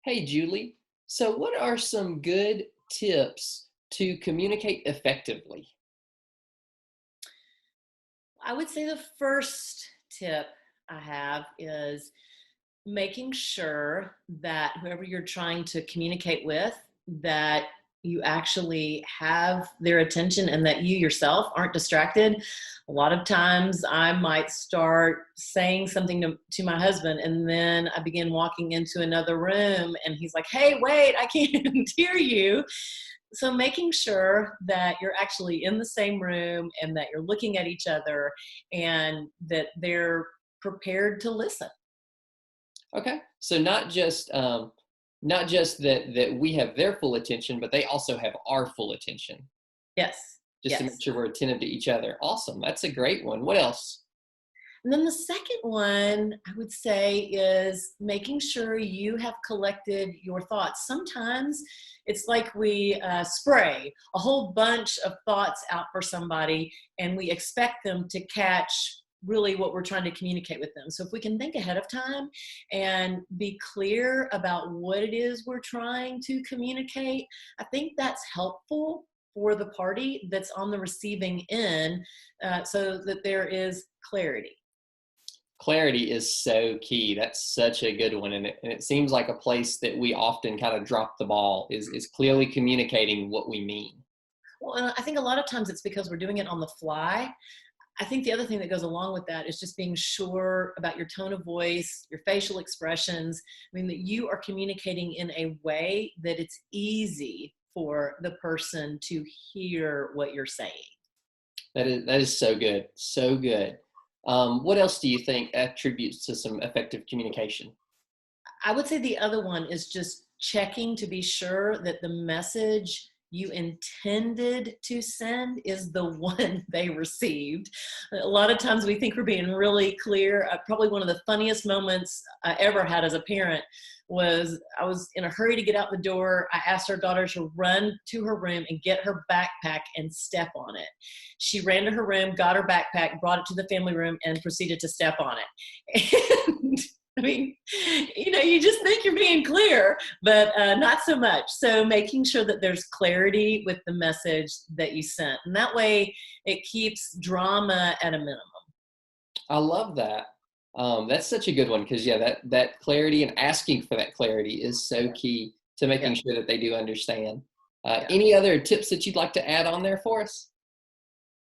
Hey, Julie. So, what are some good tips to communicate effectively? I would say the first tip I have is making sure that whoever you're trying to communicate with, that you actually have their attention and that you yourself aren't distracted. A lot of times I might start saying something to my husband and then I begin walking into another room and he's like, "Hey, wait, I can't hear you." So making sure that you're actually in the same room and that you're looking at each other and that they're prepared to listen. Okay, so not just that we have their full attention, but they also have our full attention, Yes, just to make yes. sure we're attentive to each other. Awesome, that's a great one. What else? And then the second one I would say is making sure you have collected your thoughts. Sometimes it's like we spray a whole bunch of thoughts out for somebody and we expect them to catch really what we're trying to communicate with them. So if we can think ahead of time and be clear about what it is we're trying to communicate, I think that's helpful for the party that's on the receiving end, so that there is clarity. Clarity is so key. That's such a good one, and it seems like a place that we often kind of drop the ball is clearly communicating what we mean. Well, and I think a lot of times it's because we're doing it on the fly. I think the other thing that goes along with that is just being sure about your tone of voice, your facial expressions. I mean, that you are communicating in a way that it's easy for the person to hear what you're saying. That is so good, so good. What else do you think attributes to some effective communication? I would say the other one is just checking to be sure that the message you intended to send is the one they received. A lot of times we think we're being really clear. Probably one of the funniest moments I ever had as a parent was I was in a hurry to get out the door. I asked our daughter to run to her room and get her backpack and step on it. She ran to her room, got her backpack, brought it to the family room, and proceeded to step on it. And I mean, you just think you're being clear, but not so much. So making sure that there's clarity with the message that you sent. And that way it keeps drama at a minimum. I love that. That's such a good one because yeah, that clarity and asking for that clarity is so Yeah. key to making Yeah. sure that they do understand. Yeah. Any other tips that you'd like to add on there for us?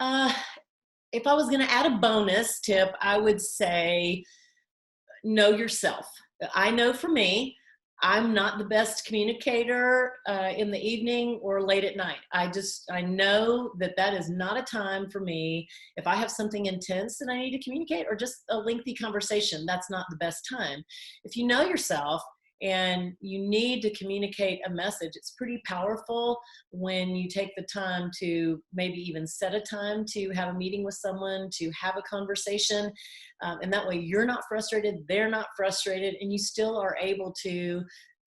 Uh, if I was going to add a bonus tip, I would say know yourself. I know for me, I'm not the best communicator in the evening or late at night. I know that that is not a time for me. If I have something intense that I need to communicate or just a lengthy conversation, that's not the best time. If you know yourself and you need to communicate a message, it's pretty powerful when you take the time to maybe even set a time to have a meeting with someone, to have a conversation. And that way you're not frustrated, they're not frustrated, and you still are able to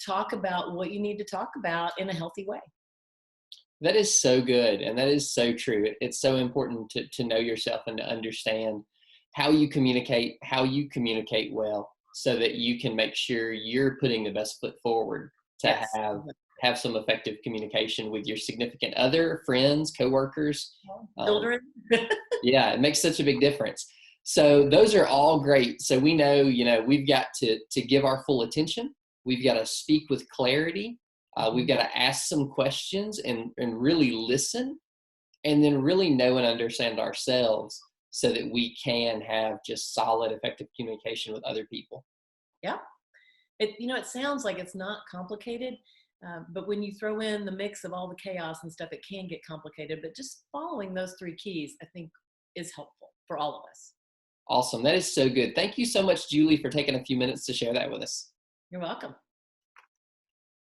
talk about what you need to talk about in a healthy way. That is so good, and that is so true. It's so important to know yourself and to understand how you communicate well, so that you can make sure you're putting the best foot forward to Yes. have some effective communication with your significant other, friends, coworkers. Um, Children. yeah, it makes such a big difference. So those are all great. So we know, we've got to give our full attention. We've got to speak with clarity. We've got to ask some questions and really listen, and then really know and understand ourselves so that we can have just solid, effective communication with other people. Yeah. It sounds like it's not complicated, but when you throw in the mix of all the chaos and stuff, it can get complicated. But just following those three keys, I think, is helpful for all of us. Awesome. That is so good. Thank you so much, Julie, for taking a few minutes to share that with us. You're welcome.